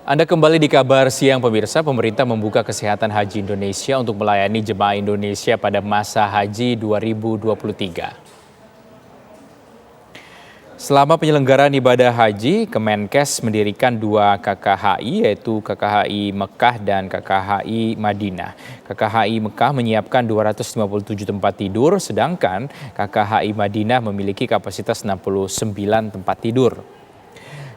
Anda kembali di Kabar Siang pemirsa, pemerintah membuka kesehatan haji Indonesia untuk melayani jemaah Indonesia pada masa haji 2023. Selama penyelenggaraan ibadah haji, Kemenkes mendirikan dua KKHI yaitu KKHI Mekah dan KKHI Madinah. KKHI Mekah menyiapkan 257 tempat tidur, sedangkan KKHI Madinah memiliki kapasitas 69 tempat tidur.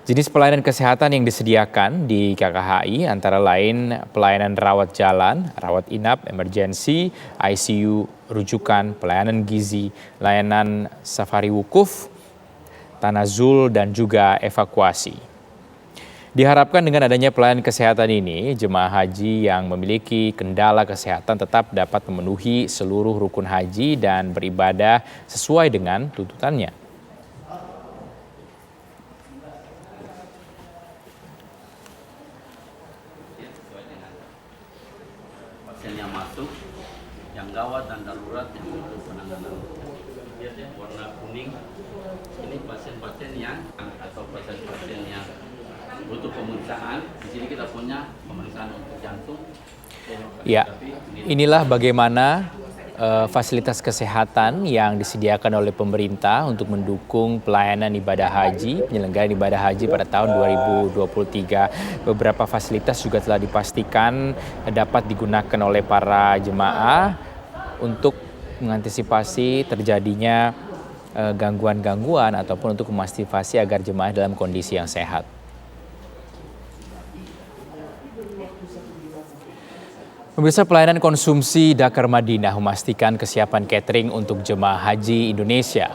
Jenis pelayanan kesehatan yang disediakan di KKHI antara lain pelayanan rawat jalan, rawat inap, emergensi, ICU, rujukan, pelayanan gizi, layanan safari wukuf, tanazul, dan juga evakuasi. Diharapkan dengan adanya pelayanan kesehatan ini, jemaah haji yang memiliki kendala kesehatan tetap dapat memenuhi seluruh rukun haji dan beribadah sesuai dengan tuntutannya. Pasien yang masuk, yang gawat dan darurat yang butuh penanganan. Lihat ya, warna kuning. Ini pasien-pasien yang atau pasien-pasien yang butuh pemeriksaan. Di sini kita punya pemeriksaan untuk jantung. Ya, inilah bagaimana fasilitas kesehatan yang disediakan oleh pemerintah untuk mendukung pelayanan ibadah haji, penyelenggaraan ibadah haji pada tahun 2023. Beberapa fasilitas juga telah dipastikan dapat digunakan oleh para jemaah untuk mengantisipasi terjadinya gangguan-gangguan ataupun untuk memastikan agar jemaah dalam kondisi yang sehat. Pemirsa, pelayanan konsumsi Dakar Madinah memastikan kesiapan catering untuk jemaah haji Indonesia.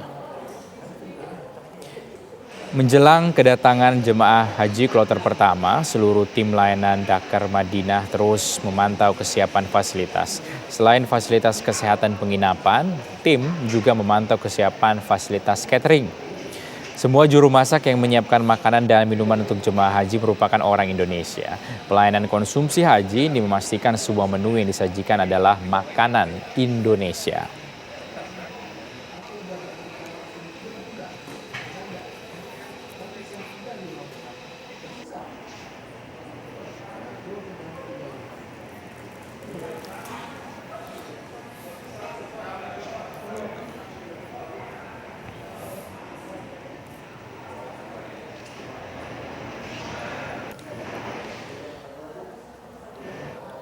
Menjelang kedatangan jemaah haji kloter pertama, seluruh tim layanan Dakar Madinah terus memantau kesiapan fasilitas. Selain fasilitas kesehatan penginapan, tim juga memantau kesiapan fasilitas catering. Semua juru masak yang menyiapkan makanan dan minuman untuk jemaah haji merupakan orang Indonesia. Pelayanan konsumsi haji ini memastikan semua menu yang disajikan adalah makanan Indonesia.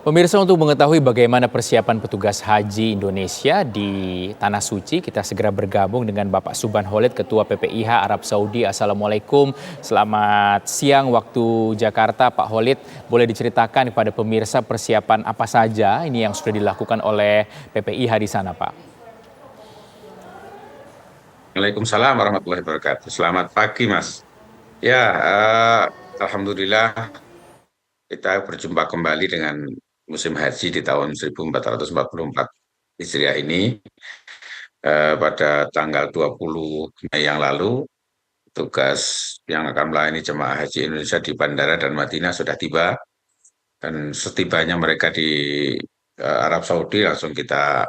Pemirsa, untuk mengetahui bagaimana persiapan petugas haji Indonesia di Tanah Suci, kita segera bergabung dengan Bapak Subhan Khalid, Ketua PPIH Arab Saudi. Assalamualaikum, selamat siang waktu Jakarta. Pak Khalid, boleh diceritakan kepada pemirsa persiapan apa saja ini yang sudah dilakukan oleh PPIH di sana, Pak? Waalaikumsalam warahmatullahi wabarakatuh. Selamat pagi, Mas. Ya, alhamdulillah kita berjumpa kembali dengan musim haji di tahun 1444 Hijriah ini. Pada tanggal 20 Mei yang lalu, tugas yang akan melayani jemaah haji Indonesia di Bandara dan Madinah sudah tiba. Dan setibanya mereka di Arab Saudi, langsung kita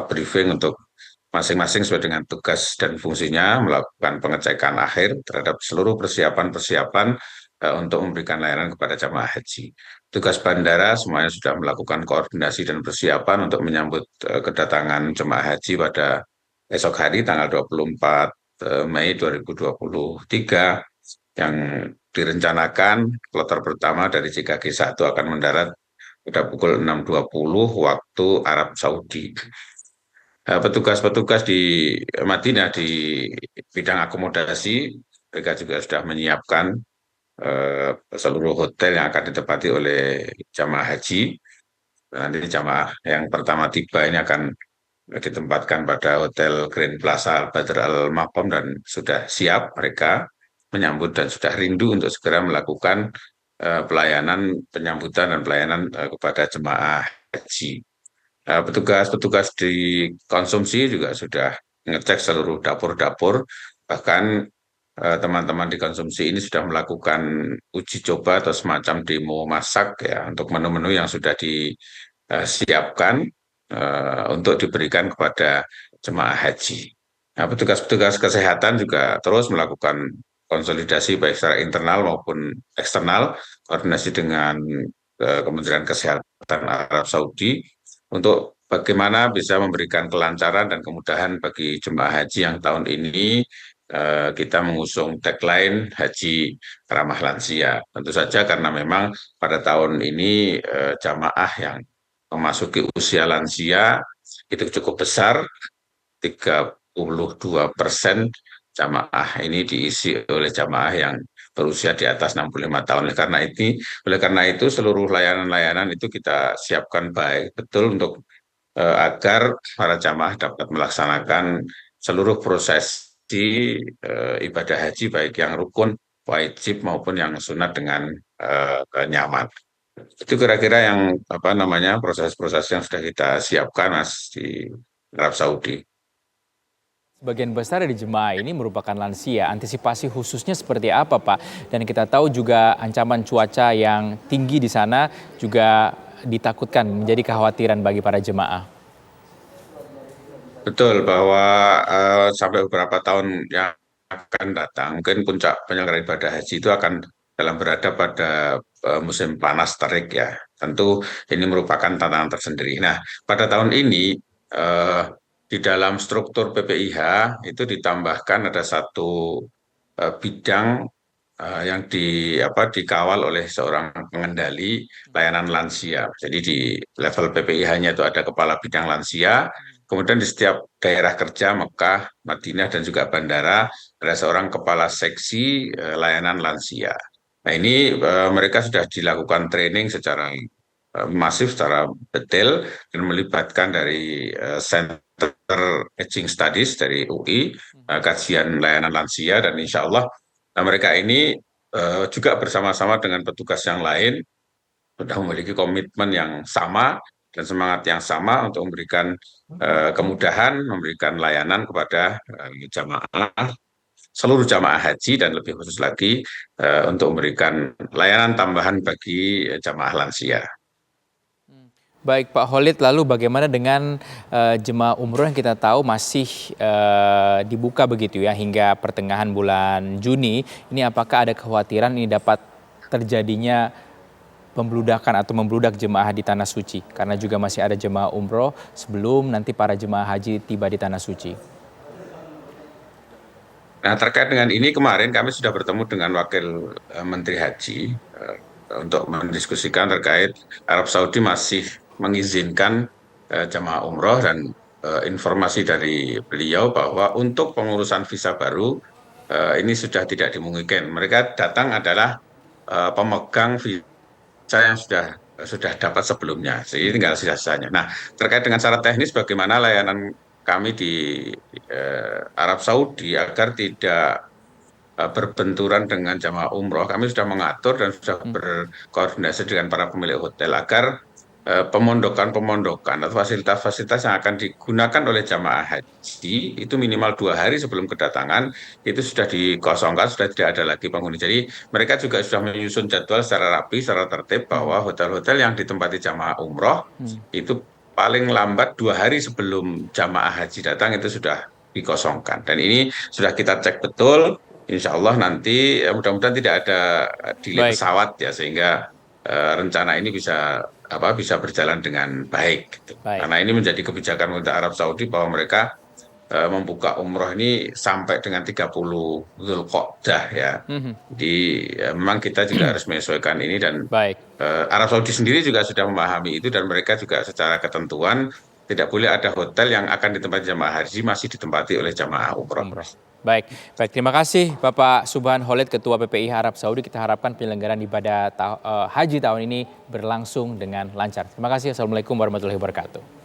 briefing untuk masing-masing sesuai dengan tugas dan fungsinya, melakukan pengecekan akhir terhadap seluruh persiapan-persiapan untuk memberikan layanan kepada jamaah haji. Tugas bandara semuanya sudah melakukan koordinasi dan persiapan untuk menyambut kedatangan jemaah haji pada esok hari tanggal 24 Mei 2023 yang direncanakan kloter pertama dari JKG 1 akan mendarat pada pukul 6.20 waktu Arab Saudi. Petugas-petugas di Madinah di bidang akomodasi, mereka juga sudah menyiapkan seluruh hotel yang akan ditempati oleh jamaah haji. Nanti jamaah yang pertama tiba ini akan ditempatkan pada Hotel Grand Plaza Badr Al Maqam dan sudah siap mereka menyambut dan sudah rindu untuk segera melakukan pelayanan penyambutan dan pelayanan kepada jemaah haji. Petugas-petugas di konsumsi juga sudah mengecek seluruh dapur-dapur, bahkan teman-teman di konsumsi ini sudah melakukan uji coba atau semacam demo masak ya untuk menu-menu yang sudah disiapkan untuk diberikan kepada jemaah haji. Nah, petugas-petugas kesehatan juga terus melakukan konsolidasi baik secara internal maupun eksternal, koordinasi dengan Kementerian Kesehatan Arab Saudi untuk bagaimana bisa memberikan kelancaran dan kemudahan bagi jemaah haji yang tahun ini kita mengusung tagline Haji Ramah Lansia. Tentu saja karena memang pada tahun ini jamaah yang memasuki usia lansia itu cukup besar, 32% jamaah ini diisi oleh jamaah yang berusia di atas 65 tahun. Oleh karena itu seluruh layanan-layanan itu kita siapkan baik betul untuk agar para jamaah dapat melaksanakan seluruh prosesi ibadah haji baik yang rukun, wajib maupun yang sunat dengan nyaman. Itu kira-kira yang proses-proses yang sudah kita siapkan Mas di Arab Saudi. Sebagian besar dari jemaah ini merupakan lansia. Antisipasi khususnya seperti apa, Pak? Dan kita tahu juga ancaman cuaca yang tinggi di sana juga ditakutkan menjadi kekhawatiran bagi para jemaah. Betul bahwa sampai beberapa tahun yang akan datang, mungkin puncak penyelenggaraan ibadah haji itu akan dalam berada pada musim panas terik ya. Tentu ini merupakan tantangan tersendiri. Nah, pada tahun ini di dalam struktur PPIH itu ditambahkan ada satu bidang yang dikawal oleh seorang pengendali layanan lansia. Jadi di level PPIH-nya itu ada kepala bidang lansia, kemudian di setiap daerah kerja Mekah, Madinah dan juga bandara ada seorang kepala seksi layanan lansia. Nah ini mereka sudah dilakukan training secara masif, secara detail dan melibatkan dari Center Aging Studies dari UI, kajian layanan lansia dan insya Allah mereka ini juga bersama-sama dengan petugas yang lain sudah memiliki komitmen yang sama dan semangat yang sama untuk memberikan kemudahan, memberikan layanan kepada seluruh jamaah haji dan lebih khusus lagi untuk memberikan layanan tambahan bagi jamaah lansia. Baik Pak Khalid, lalu bagaimana dengan jemaah umroh yang kita tahu masih dibuka begitu ya hingga pertengahan bulan Juni. Ini apakah ada kekhawatiran ini dapat terjadinya pembludakan atau membludak jemaah di Tanah Suci? Karena juga masih ada jemaah umroh sebelum nanti para jemaah haji tiba di Tanah Suci. Nah terkait dengan ini kemarin kami sudah bertemu dengan Wakil Menteri Haji untuk mendiskusikan terkait Arab Saudi masih mengizinkan jemaah umroh dan informasi dari beliau bahwa untuk pengurusan visa baru ini sudah tidak dimungkinkan. Mereka datang adalah pemegang visa yang sudah dapat sebelumnya, jadi tinggal sisa-sisanya. Nah, terkait dengan syarat teknis bagaimana layanan kami di Arab Saudi agar tidak berbenturan dengan jamaah umroh, kami sudah mengatur dan sudah berkoordinasi dengan para pemilik hotel agar pemondokan-pemondokan atau fasilitas-fasilitas yang akan digunakan oleh jamaah haji itu minimal 2 hari sebelum kedatangan itu sudah dikosongkan, sudah tidak ada lagi penghuni. Jadi mereka juga sudah menyusun jadwal secara rapi, secara tertib bahwa hotel-hotel yang ditempati jamaah umroh itu paling lambat 2 hari sebelum jamaah haji datang itu sudah dikosongkan. Dan ini sudah kita cek betul. Insya Allah nanti mudah-mudahan tidak ada delay pesawat ya sehingga rencana ini bisa berjalan dengan baik. Gitu. Karena ini menjadi kebijakan pemerintah Arab Saudi bahwa mereka membuka umroh ini sampai dengan 30 Dzulqa'dah ya. Jadi memang kita juga harus menyesuaikan ini dan Arab Saudi sendiri juga sudah memahami itu dan mereka juga secara ketentuan tidak boleh ada hotel yang akan ditempati jamaah haji masih ditempati oleh jamaah umroh. Baik, terima kasih Bapak Subhan Khalid, Ketua PPIH Arab Saudi. Kita harapkan penyelenggaraan ibadah haji tahun ini berlangsung dengan lancar. Terima kasih. Assalamualaikum warahmatullahi wabarakatuh.